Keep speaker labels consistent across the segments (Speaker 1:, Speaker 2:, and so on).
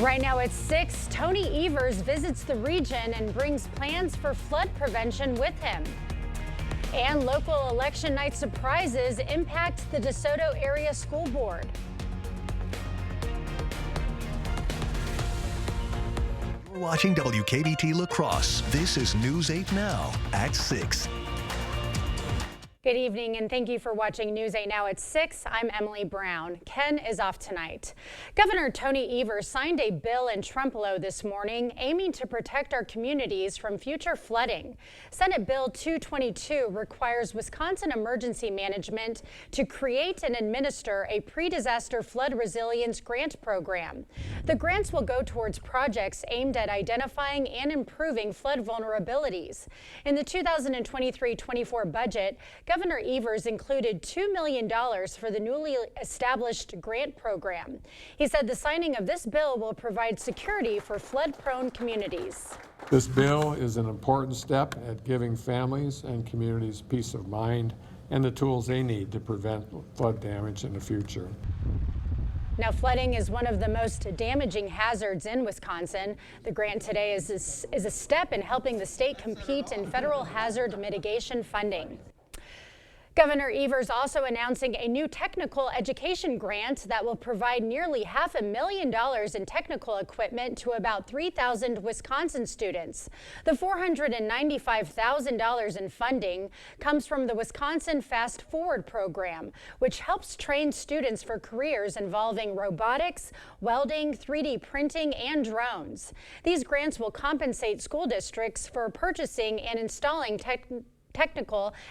Speaker 1: Right now at 6, Tony Evers visits the region and brings plans for flood prevention with him. And local election night surprises impact the DeSoto Area School Board.
Speaker 2: You're watching WKBT La Crosse. This is News 8 Now at 6.
Speaker 1: Good evening and thank you for watching News 8 Now at 6. I'm Emily Brown. Ken is off tonight. Governor Tony Evers signed a bill in Trempealeau this morning aiming to protect our communities from future flooding. Senate Bill 222 requires Wisconsin Emergency Management to create and administer a pre-disaster flood resilience grant program. The grants will go towards projects aimed at identifying and improving flood vulnerabilities. In the 2023-24 budget, Governor Evers included $2 million for the newly established grant program. He said the signing of this bill will provide security for flood-prone communities.
Speaker 3: This bill is an important step at giving families and communities peace of mind and the tools they need to prevent flood damage in the future.
Speaker 1: Now, flooding is one of the most damaging hazards in Wisconsin. The grant today is a step in helping the state compete in federal hazard mitigation funding. Governor Evers also announcing a new technical education grant that will provide nearly $500,000 in technical equipment to about 3,000 Wisconsin students. The $495,000 in funding comes from the Wisconsin Fast Forward program, which helps train students for careers involving robotics, welding, 3D printing, and drones. These grants will compensate school districts for purchasing and installing technical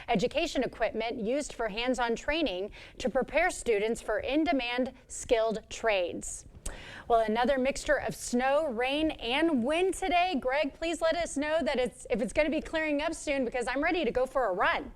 Speaker 1: education equipment used for hands-on training to prepare students for in-demand skilled trades. Well, another mixture of snow, rain, and wind today. Greg, please let us know that if it's going to be clearing up soon, because I'm ready to go for a run.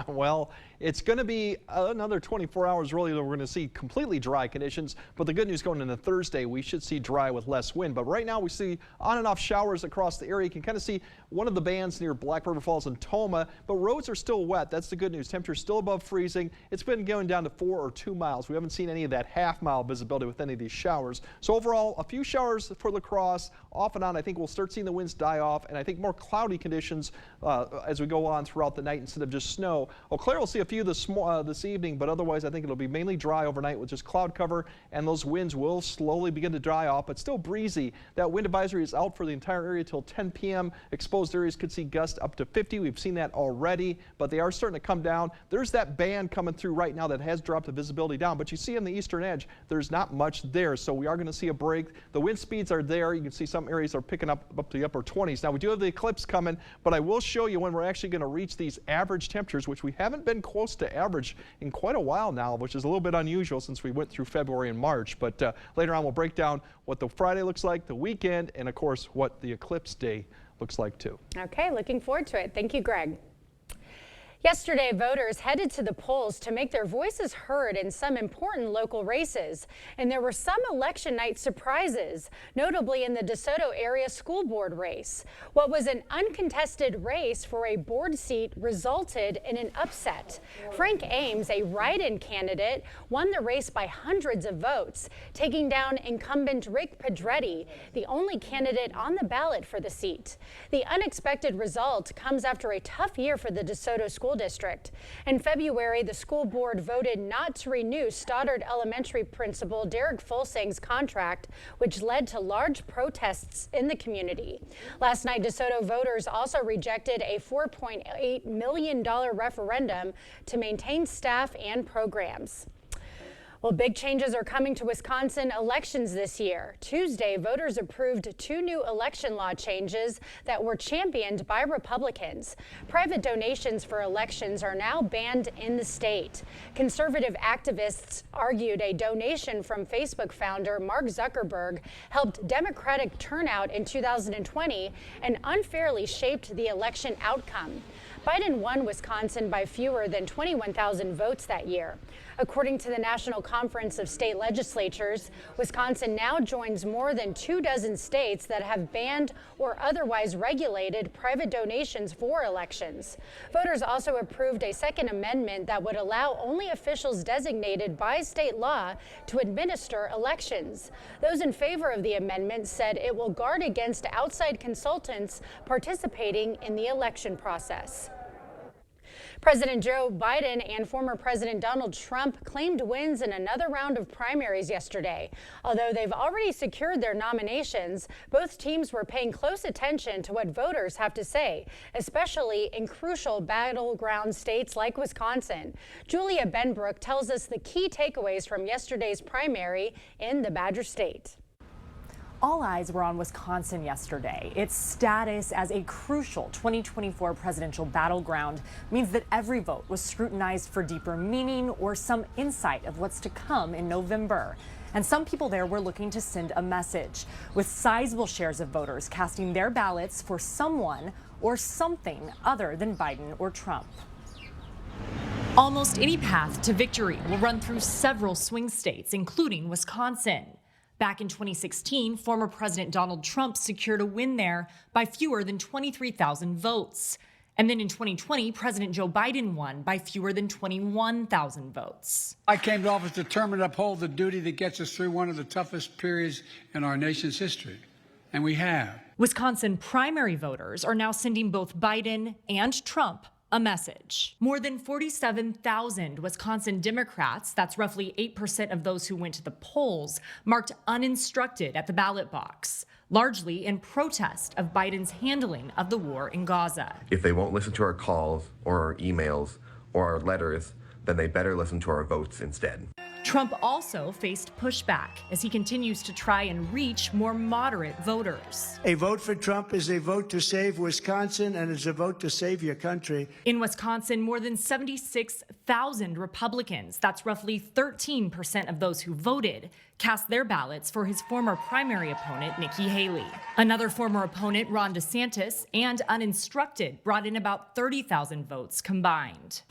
Speaker 4: Well, it's going to be another 24 hours really that we're going to see completely dry conditions, but the good news going into Thursday, we should see dry with less wind. But right now we see on and off showers across the area. You can kind of see one of the bands near Black River Falls and Toma, but roads are still wet. That's the good news. Temperature's still above freezing. It's been going down to 4 or 2 miles. We haven't seen any of that half-mile visibility with any of these showers. So overall, a few showers for La Crosse. Off and on, I think we'll start seeing the winds die off, and I think more cloudy conditions as we go on throughout the night instead of just snow. Eau Claire will see a few this evening, but otherwise I think it'll be mainly dry overnight with just cloud cover, and those winds will slowly begin to dry off, but still breezy. That wind advisory is out for the entire area till 10 p.m. Exposed areas could see gusts up to 50. We've seen that already, but they are starting to come down. There's that band coming through right now that has dropped the visibility down, but you see on the eastern edge, there's not much there, so we are going to see a break. The wind speeds are there. You can see some areas are picking up to the upper 20s. Now we do have the eclipse coming, but I will show you when we're actually going to reach these average temperatures, which we haven't been close to average in quite a while now, which is a little bit unusual since we went through February and March. But later on we'll break down what the Friday looks like, the weekend, and of course what the eclipse day looks like too.
Speaker 1: Okay, looking forward to it. Thank you, Greg. Yesterday, voters headed to the polls to make their voices heard in some important local races, and there were some election night surprises, notably in the DeSoto Area School Board race. What was an uncontested race for a board seat resulted in an upset. Frank Ames, a write-in candidate, won the race by hundreds of votes, taking down incumbent Rick Pedretti, the only candidate on the ballot for the seat. The unexpected result comes after a tough year for the DeSoto School District. In February, the school board voted not to renew Stoddard Elementary principal Derek Fulsang's contract, which led to large protests in the community. Last night, DeSoto voters also rejected a $4.8 million referendum to maintain staff and programs. Well, big changes are coming to Wisconsin elections this year. Tuesday, voters approved 2 new election law changes that were championed by Republicans. Private donations for elections are now banned in the state. Conservative activists argued a donation from Facebook founder Mark Zuckerberg helped Democratic turnout in 2020 and unfairly shaped the election outcome. Biden won Wisconsin by fewer than 21,000 votes that year. According to the National Conference of State Legislatures, Wisconsin now joins more than 24 states that have banned or otherwise regulated private donations for elections. Voters also approved a second amendment that would allow only officials designated by state law to administer elections. Those in favor of the amendment said it will guard against outside consultants participating in the election process. President Joe Biden and former President Donald Trump claimed wins in another round of primaries yesterday. Although they've already secured their nominations, both teams were paying close attention to what voters have to say, especially in crucial battleground states like Wisconsin. Julia Benbrook tells us the key takeaways from yesterday's primary in the Badger State.
Speaker 5: All eyes were on Wisconsin yesterday. Its status as a crucial 2024 presidential battleground means that every vote was scrutinized for deeper meaning or some insight of what's to come in November. And some people there were looking to send a message, with sizable shares of voters casting their ballots for someone or something other than Biden or Trump. Almost any path to victory will run through several swing states, including Wisconsin. Back in 2016, former President Donald Trump secured a win there by fewer than 23,000 votes. And then in 2020, President Joe Biden won by fewer than 21,000 votes.
Speaker 6: I came to office determined to uphold the duty that gets us through one of the toughest periods in our nation's history. And we have.
Speaker 5: Wisconsin primary voters are now sending both Biden and Trump a message. More than 47,000 Wisconsin Democrats, that's roughly 8% of those who went to the polls, marked uninstructed at the ballot box, largely in protest of Biden's handling of the war in Gaza.
Speaker 7: If they won't listen to our calls or our emails or our letters, then they better listen to our votes instead.
Speaker 5: Trump also faced pushback as he continues to try and reach more moderate voters.
Speaker 8: A vote for Trump is a vote to save Wisconsin, and it's a vote to save your country.
Speaker 5: In Wisconsin, more than 76,000 Republicans, that's roughly 13% of those who voted, cast their ballots for his former primary opponent, Nikki Haley. Another former opponent, Ron DeSantis, and uninstructed brought in about 30,000 votes combined.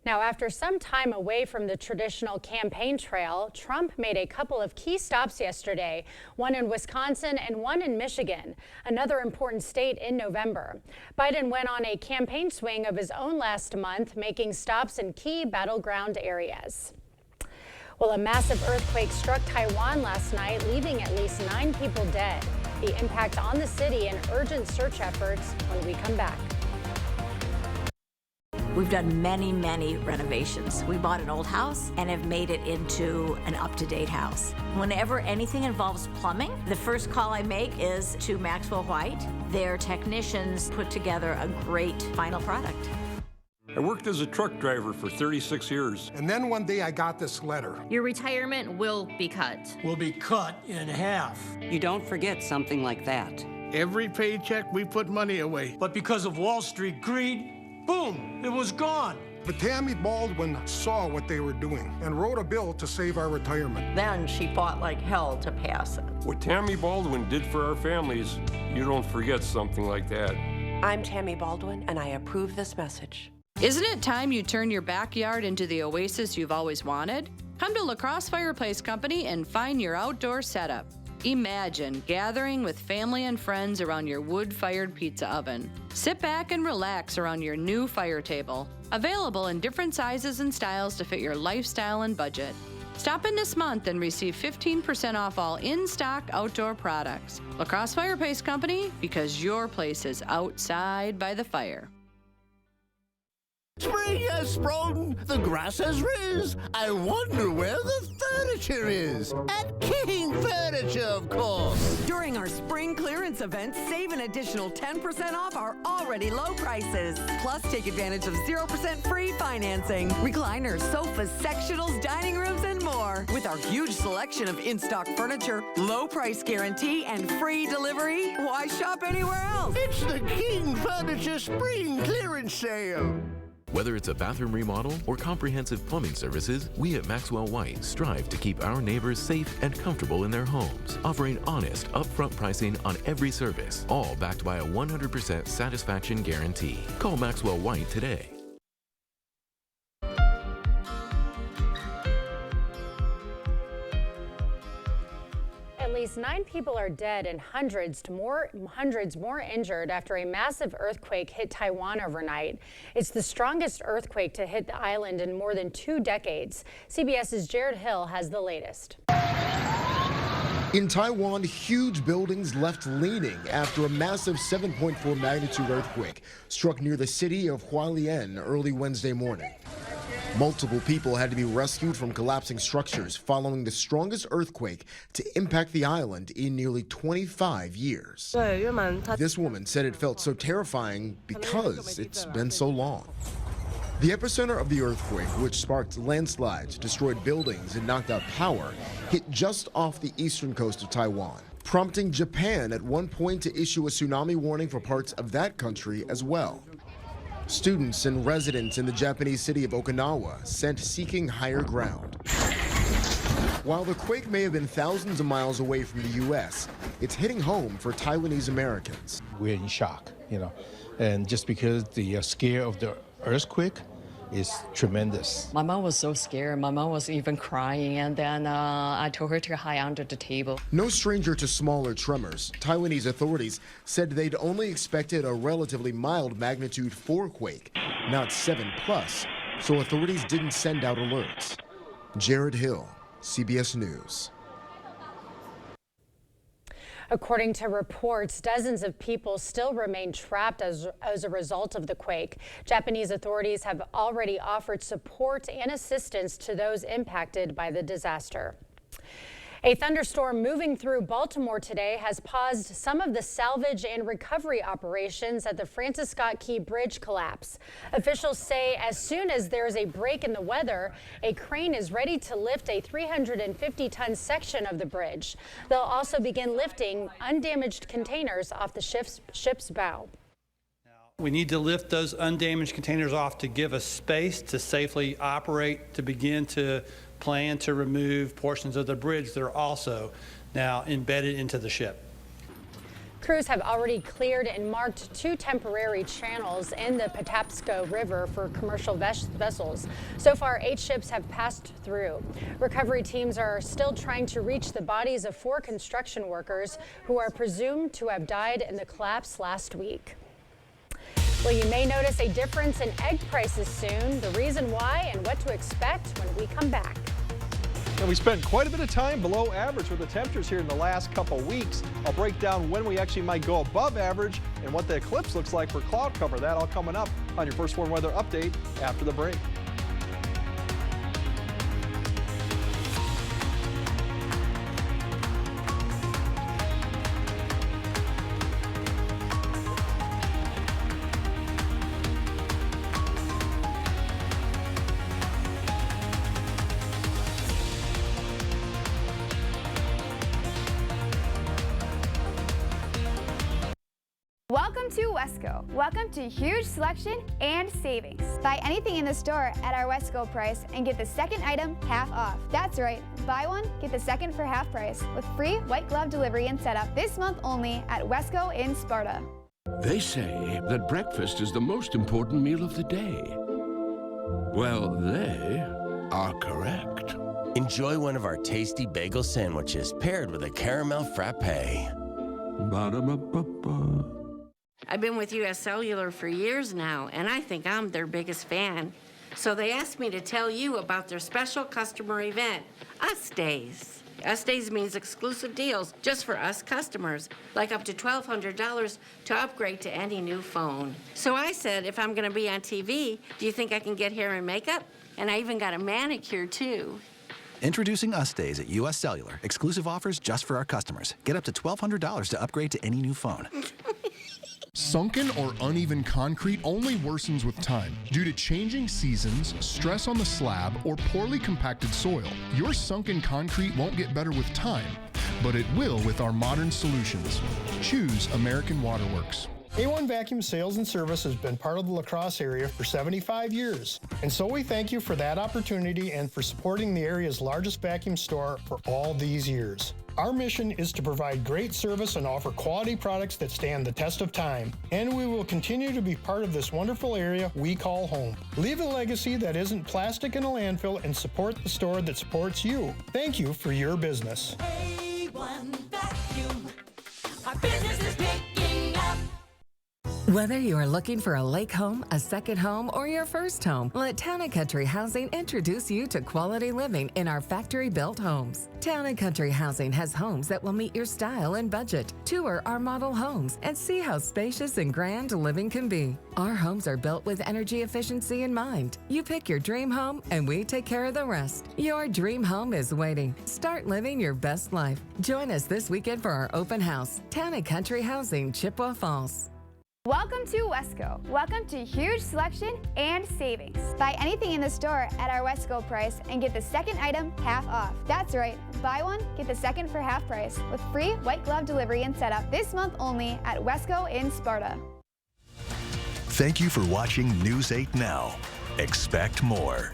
Speaker 1: Now, after some time away from the traditional campaign trail, Trump made a couple of key stops yesterday, one in Wisconsin and one in Michigan, another important state in November. Biden went on a campaign swing of his own last month, making stops in key battleground areas. Well, a massive earthquake struck Taiwan last night, leaving at least 9 people dead. The impact on the city and urgent search efforts when we come back.
Speaker 9: We've done many renovations. We bought an old house and have made it into an up-to-date house. Whenever anything involves plumbing, the first call I make is to Maxwell White. Their technicians put together a great final product.
Speaker 10: I worked as a truck driver for 36 years.
Speaker 11: And then one day I got this letter.
Speaker 12: Your retirement will be cut.
Speaker 13: Will be cut in half.
Speaker 14: You don't forget something like that.
Speaker 13: Every paycheck we put money away. But because of Wall Street greed, boom, it was gone.
Speaker 11: But Tammy Baldwin saw what they were doing and wrote a bill to save our retirement.
Speaker 15: Then she fought like hell to pass it.
Speaker 10: What Tammy Baldwin did for our families, you don't forget something like that.
Speaker 16: I'm Tammy Baldwin, and I approve this message.
Speaker 17: Isn't it time you turn your backyard into the oasis you've always wanted? Come to La Crosse Fireplace Company and find your outdoor setup. Imagine gathering with family and friends around your wood-fired pizza oven. Sit back and relax around your new fire table. Available in different sizes and styles to fit your lifestyle and budget. Stop in this month and receive 15% off all in-stock outdoor products. La Crosse Fireplace Company, because your place is outside by the fire.
Speaker 18: Spring has sprung, the grass has riz. I wonder where the furniture is. At King Furniture, of course.
Speaker 19: During our spring clearance event, save an additional 10% off our already low prices. Plus, take advantage of 0% free financing, recliners, sofas, sectionals, dining rooms, and more. With our huge selection of in-stock furniture, low price guarantee, and free delivery, why shop anywhere else?
Speaker 18: It's the King Furniture Spring Clearance Sale.
Speaker 20: Whether it's a bathroom remodel or comprehensive plumbing services, we at Maxwell White strive to keep our neighbors safe and comfortable in their homes, offering honest, upfront pricing on every service, all backed by a 100% satisfaction guarantee. Call Maxwell White today.
Speaker 1: least 9 people are dead and hundreds more injured after a massive earthquake hit Taiwan overnight. It's the strongest earthquake to hit the island in more than 2 decades. CBS's Jared Hill has the latest.
Speaker 21: In Taiwan, huge buildings left leaning after a massive 7.4 magnitude earthquake struck near the city of Hualien early Wednesday morning. Multiple people had to be rescued from collapsing structures following the strongest earthquake to impact the island in nearly 25 years. This woman said it felt so terrifying because it's been so long. The epicenter of the earthquake, which sparked landslides, destroyed buildings, and knocked out power, hit just off the eastern coast of Taiwan, prompting Japan at one point to issue a tsunami warning for parts of that country as well. Students and residents in the Japanese city of Okinawa sent seeking higher ground. While the quake may have been thousands of miles away from the U.S., it's hitting home for Taiwanese Americans.
Speaker 22: We're in shock, and just because the scare of the earthquake is tremendous.
Speaker 23: My mom was so scared. My mom was even crying, and then I told her to hide under the table.
Speaker 21: No stranger to smaller tremors, Taiwanese authorities said they'd only expected a relatively mild magnitude 4 quake, not 7+, so authorities didn't send out alerts. Jared Hill, CBS News.
Speaker 1: According to reports, dozens of people still remain trapped as a result of the quake. Japanese authorities have already offered support and assistance to those impacted by the disaster. A thunderstorm moving through Baltimore today has paused some of the salvage and recovery operations at the Francis Scott Key Bridge collapse. Officials say as soon as there's a break in the weather, a crane is ready to lift a 350-ton section of the bridge. They'll also begin lifting undamaged containers off the ship's bow.
Speaker 24: We need to lift those undamaged containers off to give us space to safely operate, to begin to plan to remove portions of the bridge that are also now embedded into the ship.
Speaker 1: Crews have already cleared and marked 2 temporary channels in the Patapsco River for commercial vessels. So far, 8 ships have passed through. Recovery teams are still trying to reach the bodies of 4 construction workers who are presumed to have died in the collapse last week. Well, you may notice a difference in egg prices soon. The reason why and what to expect when we come back.
Speaker 4: And we spent quite a bit of time below average with the temperatures here in the last couple weeks. I'll break down when we actually might go above average and what the eclipse looks like for cloud cover. That all coming up on your First Warn Weather Update after the break.
Speaker 25: Welcome to Wesco. Welcome to huge selection and savings. Buy anything in the store at our Wesco price and get the second item half off. That's right, buy one, get the second for half price with free white glove delivery and setup this month only at Wesco in Sparta.
Speaker 26: They say that breakfast is the most important meal of the day. Well, they are correct.
Speaker 27: Enjoy one of our tasty bagel sandwiches paired with a caramel frappe.
Speaker 26: Ba-da-ba-ba-ba.
Speaker 28: I've been with U.S. Cellular for years now, and I think I'm their biggest fan. So they asked me to tell you about their special customer event, Us Days. Us Days means exclusive deals just for us customers, like up to $1,200 to upgrade to any new phone. So I said, if I'm gonna be on TV, do you think I can get hair and makeup? And I even got a manicure, too.
Speaker 29: Introducing Us Days at U.S. Cellular. Exclusive offers just for our customers. Get up to $1,200 to upgrade to any new phone.
Speaker 30: Sunken or uneven concrete only worsens with time due to changing seasons, stress on the slab, or poorly compacted soil. Your sunken concrete won't get better with time, but it will with our modern solutions. Choose American Waterworks.
Speaker 31: A1 Vacuum Sales and Service has been part of the La Crosse area for 75 years, and so we thank you for that opportunity and for supporting the area's largest vacuum store for all these years. Our mission is to provide great service and offer quality products that stand the test of time, and we will continue to be part of this wonderful area we call home. Leave a legacy that isn't plastic in a landfill and support the store that supports you. Thank you for your business.
Speaker 32: A1
Speaker 19: Whether you are looking for a lake home, a second home, or your first home, let Town & Country Housing introduce you to quality living in our factory-built homes. Town & Country Housing has homes that will meet your style and budget. Tour our model homes and see how spacious and grand living can be. Our homes are built with energy efficiency in mind. You pick your dream home and we take care of the rest. Your dream home is waiting. Start living your best life. Join us this weekend for our open house. Town & Country Housing, Chippewa Falls.
Speaker 25: Welcome to Wesco. Welcome to huge selection and savings. Buy anything in the store at our Wesco price and get the second item half off. That's right, buy one, get the second for half price with free white glove delivery and setup this month only at Wesco in Sparta.
Speaker 2: Thank you for watching News 8 Now. Expect more.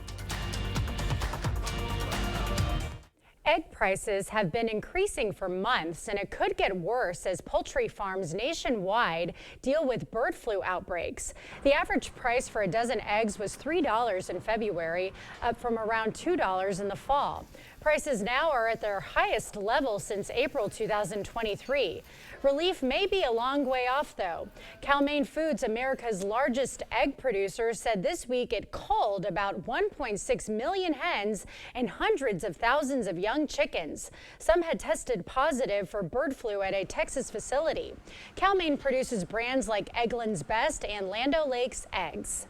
Speaker 1: Egg prices have been increasing for months, and it could get worse as poultry farms nationwide deal with bird flu outbreaks. The average price for a dozen eggs was $3 in February, up from around $2 in the fall. Prices now are at their highest level since April 2023. Relief may be a long way off, though. Cal-Maine Foods, America's largest egg producer, said this week it culled about 1.6 million hens and hundreds of thousands of young chickens. Some had tested positive for bird flu at a Texas facility. Cal-Maine produces brands like Eggland's Best and Land O'Lakes eggs.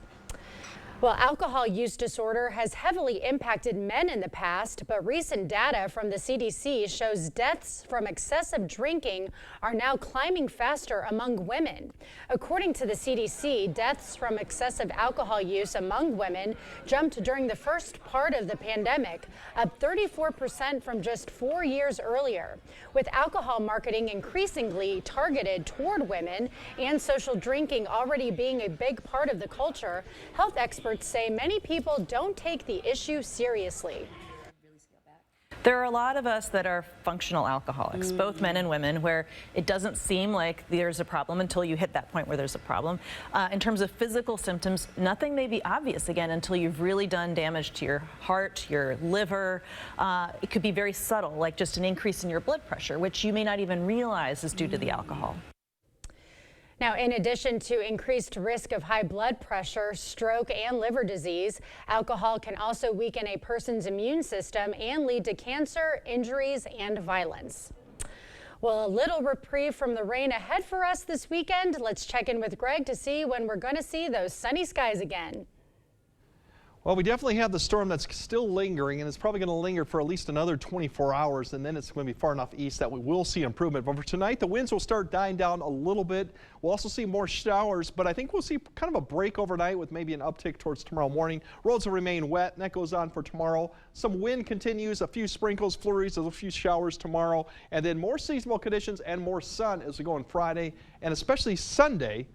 Speaker 1: Well, alcohol use disorder has heavily impacted men in the past, but recent data from the CDC shows deaths from excessive drinking are now climbing faster among women. According to the CDC, deaths from excessive alcohol use among women jumped during the first part of the pandemic, up 34% from just 4 years earlier. With alcohol marketing increasingly targeted toward women and social drinking already being a big part of the culture, health experts say many people don't take the issue seriously.
Speaker 3: There are a lot of us that are functional alcoholics, both men and women, where it doesn't seem like there's a problem until you hit that point where there's a problem. In terms of physical symptoms, nothing may be obvious again until you've really done damage to your heart, your liver. It could be very subtle, like just an increase in your blood pressure, which you may not even realize is due to the alcohol.
Speaker 1: Now, in addition to increased risk of high blood pressure, stroke, and liver disease, alcohol can also weaken a person's immune system and lead to cancer, injuries, and violence. Well, a little reprieve from the rain ahead for us this weekend. Let's check in with Greg to see when we're going to see those sunny skies again.
Speaker 4: Well, we definitely have the storm that's still lingering, and it's probably going to linger for at least another 24 hours, and then it's going to be far enough east that we will see improvement. But for tonight, the winds will start dying down a little bit. We'll also see more showers, but I think we'll see kind of a break overnight with maybe an uptick towards tomorrow morning. Roads will remain wet, and that goes on for tomorrow. Some wind continues, a few sprinkles, flurries, a few showers tomorrow, and then more seasonal conditions and more sun as we go on Friday, and especially Saturday,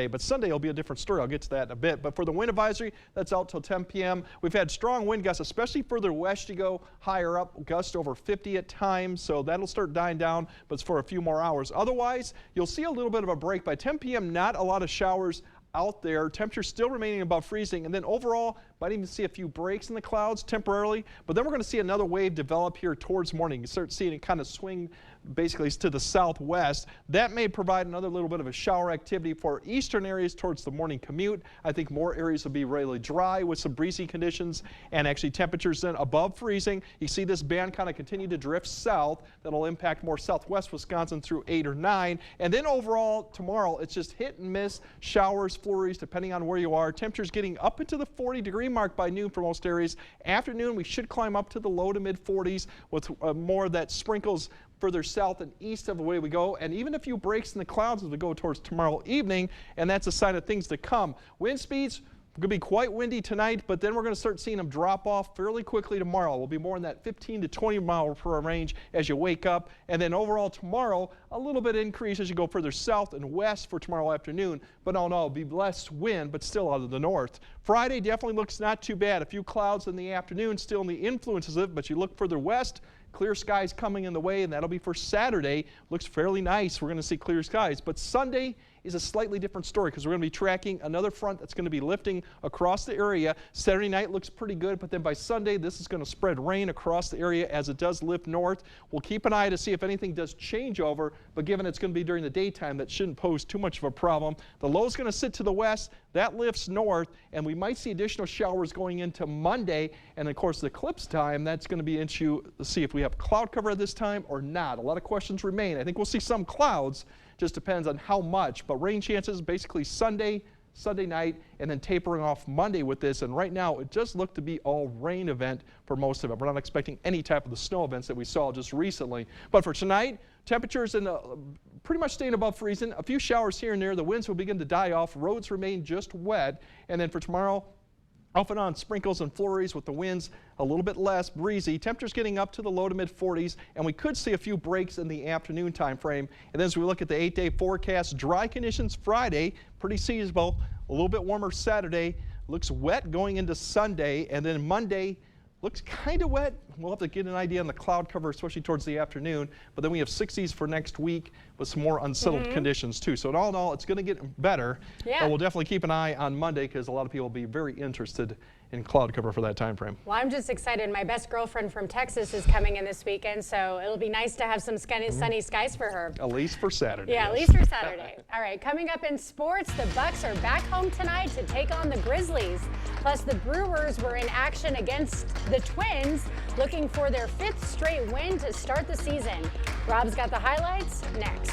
Speaker 4: but Sunday will be a different story. I'll get to that in a bit. But for the wind advisory, that's out till 10 p.m. We've had strong wind gusts, especially further west you go, higher up, gust over 50 at times, so that'll start dying down, but it's for a few more hours. Otherwise, you'll see a little bit of a break. By 10 p.m., not a lot of showers out there. Temperature still remaining above freezing, and then overall might even see a few breaks in the clouds temporarily, but then we're going to see another wave develop here towards morning. You start seeing it kind of swing basically to the southwest. That may provide another little bit of a shower activity for eastern areas towards the morning commute. I think more areas will be really dry with some breezy conditions and actually temperatures then above freezing. You see this band kind of continue to drift south. That'll impact more southwest Wisconsin through 8 or 9. And then overall tomorrow, it's just hit and miss showers, flurries, depending on where you are. Temperatures getting up into the 40-degree mark by noon for most areas. Afternoon, we should climb up to the low to mid 40s with more of that sprinkles further south and east of the way we go, and even a few breaks in the clouds as we go towards tomorrow evening, and that's a sign of things to come. Wind speeds going to be quite windy tonight, but then we're going to start seeing them drop off fairly quickly tomorrow. We'll be more in that 15 to 20 mile per hour range as you wake up, and then overall tomorrow a little bit increase as you go further south and west for tomorrow afternoon, but all in all, it'll be less wind, but still out of the north. Friday definitely looks not too bad. A few clouds in the afternoon, still in the influences of it, but you look further west, clear skies coming in the way, and that'll be for Saturday. Looks fairly nice. We're going to see clear skies, but Sunday is a slightly different story because we're going to be tracking another front that's going to be lifting across the area. Saturday night looks pretty good, but then by Sunday, this is going to spread rain across the area as it does lift north. We'll keep an eye to see if anything does change over, but given it's going to be during the daytime, that shouldn't pose too much of a problem. The low is going to sit to the west. That lifts north, and we might see additional showers going into Monday. And of course, the eclipse time, that's going to be an issue to see if we have cloud cover at this time or not. A lot of questions remain. I think we'll see some clouds, just depends on how much. But rain chances basically Sunday night, and then tapering off Monday with this. And right now, it just looked to be all rain event for most of it. We're not expecting any type of the snow events that we saw just recently. But for tonight, temperatures pretty much staying above freezing. A few showers here and there. The winds will begin to die off. Roads remain just wet. And then for tomorrow, off and on sprinkles and flurries with the winds a little bit less breezy. Temperatures getting up to the low to mid 40s, and we could see a few breaks in the afternoon time frame. And then as we look at the 8-day forecast, dry conditions Friday, pretty seasonable, a little bit warmer Saturday, looks wet going into Sunday, and then Monday looks kind of wet. We'll have to get an idea on the cloud cover, especially towards the afternoon. But then we have 60s for next week with some more unsettled conditions too. So all in all, it's going to get better.
Speaker 1: Yeah.
Speaker 4: But we'll definitely keep an eye on Monday because a lot of people will be very interested in cloud cover for that time frame.
Speaker 1: Well, I'm just excited. My best girlfriend from Texas is coming in this weekend, so it'll be nice to have some sunny skies for her.
Speaker 4: At least for Saturday.
Speaker 1: Yeah, at least for Saturday. All right, coming up in sports, the Bucks are back home tonight to take on the Grizzlies. Plus, the Brewers were in action against the Twins, looking for their 5th straight win to start the season. Rob's got the highlights next.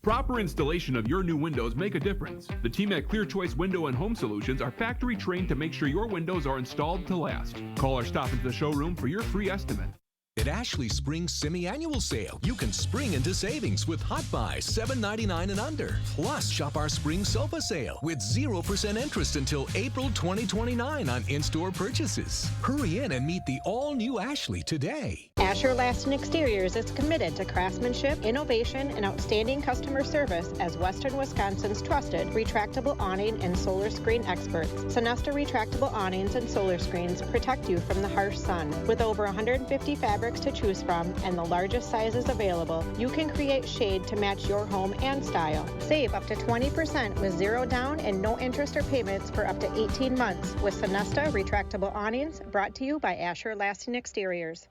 Speaker 5: Proper installation of your new windows make a difference. The team at Clear Choice Window and Home Solutions are factory trained to make sure your windows are installed to last. Call or stop into the showroom for your free estimate.
Speaker 6: At Ashley Spring Semi-Annual Sale, you can spring into savings with Hot Buy $7.99 and under. Plus, shop our Spring Sofa Sale with 0% interest until April 2029 on in-store purchases. Hurry in and meet the all-new Ashley today.
Speaker 7: Asher Laston Exteriors is committed to craftsmanship, innovation, and outstanding customer service as Western Wisconsin's trusted retractable awning and solar screen experts. Sonesta retractable awnings and solar screens protect you from the harsh sun. With over 150 fabrics to choose from and the largest sizes available, you can create shade to match your home and style. Save up to 20% with zero down and no interest or payments for up to 18 months with Sonesta retractable awnings, brought to you by Asher Lasting Exteriors.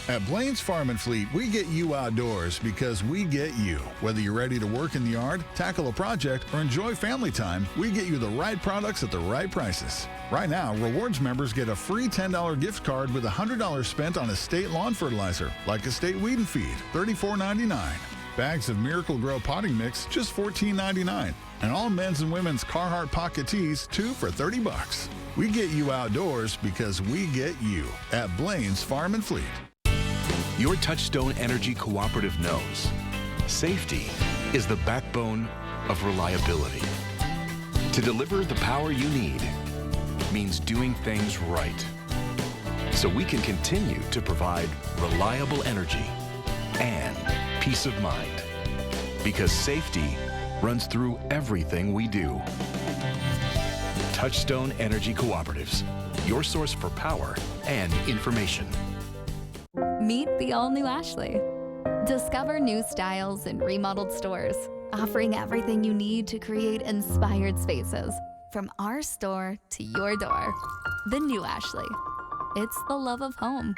Speaker 8: At Blaine's Farm and Fleet, we get you outdoors because we get you. Whether you're ready to work in the yard, tackle a project, or enjoy family time, we get you the right products at the right prices. Right now, Rewards members get a free $10 gift card with $100 spent on Estate lawn fertilizer, like Estate Weed and Feed, $34.99. Bags of Miracle Grow potting mix, just $14.99. And all men's and women's Carhartt pocket tees, 2 for $30. We get you outdoors because we get you at Blaine's Farm and Fleet.
Speaker 9: Your Touchstone Energy Cooperative knows safety is the backbone of reliability. To deliver the power you need means doing things right. So we can continue to provide reliable energy and peace of mind. Because safety runs through everything we do. Touchstone Energy Cooperatives, your source for power and information.
Speaker 10: Meet the all-new Ashley. Discover new styles in remodeled stores, offering everything you need to create inspired spaces. From our store to your door, the new Ashley. It's the love of home.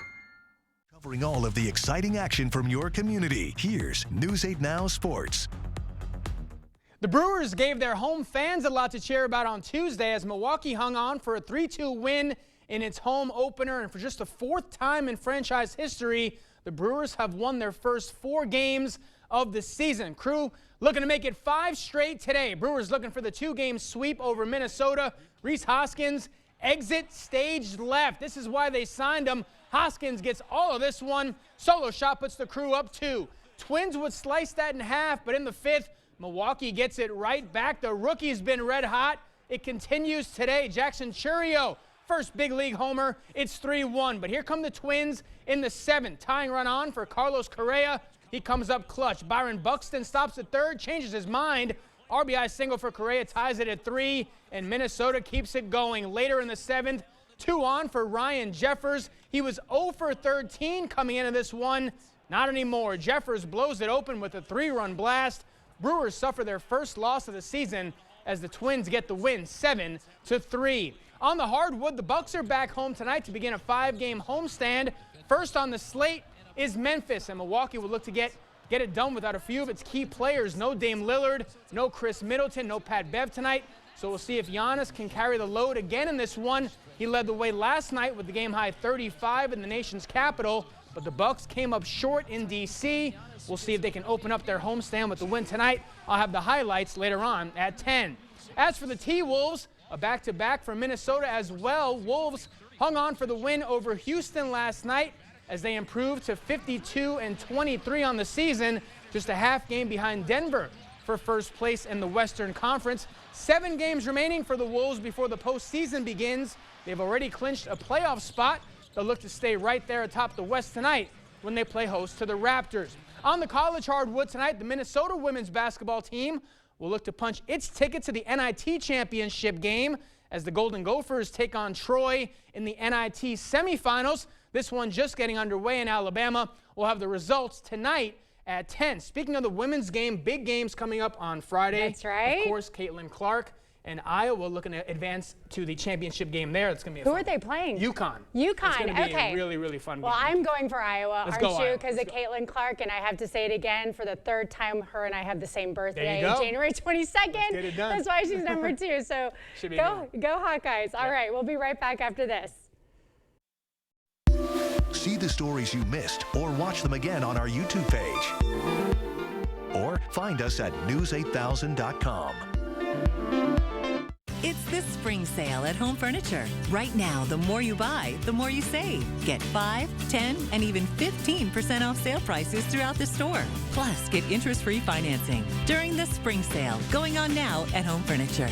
Speaker 2: Covering all of the exciting action from your community, here's News 8 Now Sports.
Speaker 11: The Brewers gave their home fans a lot to cheer about on Tuesday as Milwaukee hung on for a 3-2 win in its home opener, and for just the 4th time in franchise history, the Brewers have won their first 4 games of the season. Crew looking to make it 5 straight today. Brewers looking for the 2-game sweep over Minnesota. Rhys Hoskins exit stage left. This is why they signed him. Hoskins gets all of this one. Solo shot puts the Crew up 2. Twins would slice that in half, but in the 5th, Milwaukee gets it right back. The rookie's been red hot. It continues today. Jackson Chourio, first big league homer. It's 3-1. But here come the Twins in the 7th. Tying run on for Carlos Correa. He comes up clutch. Byron Buxton stops at 3rd, changes his mind. RBI single for Correa ties it at 3, and Minnesota keeps it going. Later in the 7th, 2 on for Ryan Jeffers. He was 0 for 13 coming into this one. Not anymore. Jeffers blows it open with a 3-run blast. Brewers suffer their first loss of the season as the Twins get the win 7-3. On the hardwood, the Bucks are back home tonight to begin a 5-game homestand. First on the slate is Memphis, and Milwaukee will look to get it done without a few of its key players. No Dame Lillard, no Chris Middleton, no Pat Bev tonight. So we'll see if Giannis can carry the load again in this one. He led the way last night with the game-high 35 in the nation's capital, but the Bucks came up short in D.C. We'll see if they can open up their homestand with the win tonight. I'll have the highlights later on at 10. As for the T-Wolves, a back-to-back for Minnesota as well. Wolves hung on for the win over Houston last night as they improved to 52-23 on the season, just a half game behind Denver for first place in the Western Conference. 7 games remaining for the Wolves before the postseason begins. They've already clinched a playoff spot. They'll look to stay right there atop the West tonight when they play host to the Raptors. On the college hardwood tonight, the Minnesota women's basketball team will look to punch its ticket to the NIT championship game as the Golden Gophers take on Troy in the NIT semifinals. This one just getting underway in Alabama. We'll have the results tonight at 10. Speaking of the women's game, big games coming up on Friday.
Speaker 1: That's right.
Speaker 11: Of course, Caitlin Clark and Iowa looking to advance to the championship game there. It's going to be
Speaker 1: Who are they playing?
Speaker 11: UConn.
Speaker 1: UConn,
Speaker 11: It's going to be
Speaker 1: okay.
Speaker 11: a really, really fun game.
Speaker 1: Well, I'm going for Iowa,
Speaker 11: Let's go,
Speaker 1: aren't you?
Speaker 11: Iowa.
Speaker 1: Because of Caitlin Clark, and I have to say it again for the 3rd time. Her and I have the same birthday,
Speaker 11: go.
Speaker 1: January 22nd.
Speaker 11: Let's get it done.
Speaker 1: That's why she's number 2. So
Speaker 11: Should be
Speaker 1: go Hawkeyes. All right, we'll be right back after this.
Speaker 2: See the stories you missed or watch them again on our YouTube page. Or find us at news8000.com.
Speaker 12: It's the spring sale at Home Furniture. Right now, the more you buy, the more you save. Get 5, 10, and even 15% off sale prices throughout the store. Plus, get interest-free financing during the spring sale going on now at Home Furniture.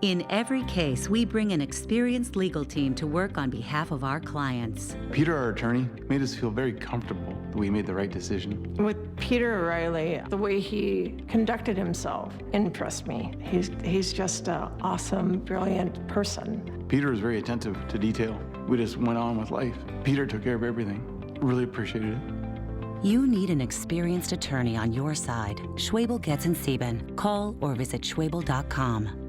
Speaker 13: In every case, we bring an experienced legal team to work on behalf of our clients.
Speaker 14: Peter, our attorney, made us feel very comfortable that we made the right decision.
Speaker 15: With Peter O'Reilly, the way he conducted himself impressed me. He's just an awesome, brilliant person.
Speaker 14: Peter was very attentive to detail. We just went on with life. Peter took care of everything. Really appreciated it.
Speaker 13: You need an experienced attorney on your side. Schwabel, Getz & Sieben. Call or visit schwabel.com.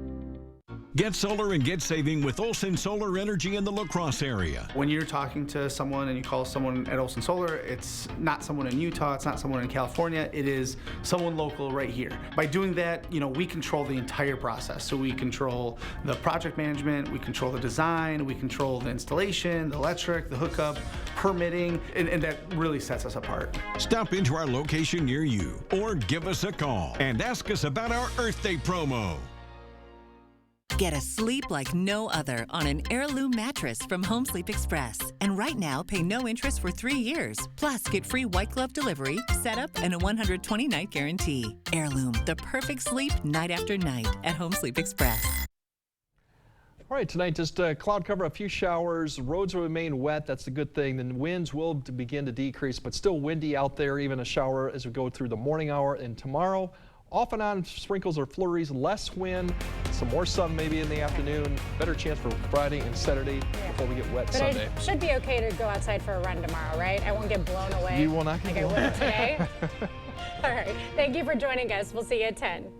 Speaker 16: Get solar and get saving with Olson Solar Energy in the La Crosse area.
Speaker 17: When you're talking to someone and you call someone at Olson Solar, it's not someone in Utah, it's not someone in California, it is someone local right here. By doing that, we control the entire process. So we control the project management, we control the design, we control the installation, the electric, the hookup, permitting, and that really sets us apart.
Speaker 16: Stop into our location near you or give us a call and ask us about our Earth Day promo.
Speaker 12: Get a sleep like no other on an Heirloom mattress from Home Sleep Express. And right now, pay no interest for 3 years. Plus, get free white glove delivery, setup, and a 120-night guarantee. Heirloom, the perfect sleep night after night at Home Sleep Express.
Speaker 4: All right, tonight just cloud cover, a few showers. Roads will remain wet. That's the good thing. Then winds will begin to decrease, but still windy out there, even a shower as we go through the morning hour. And tomorrow, off and on sprinkles or flurries, less wind, some more sun maybe in the afternoon. Better chance for Friday and Saturday before we get wet
Speaker 1: But
Speaker 4: Sunday.
Speaker 1: it should be okay to go outside for a run tomorrow, right? I won't get blown away
Speaker 4: You will not
Speaker 1: like
Speaker 4: get
Speaker 1: I
Speaker 4: blown.
Speaker 1: will today. All right. Thank you for joining us. We'll see you at 10.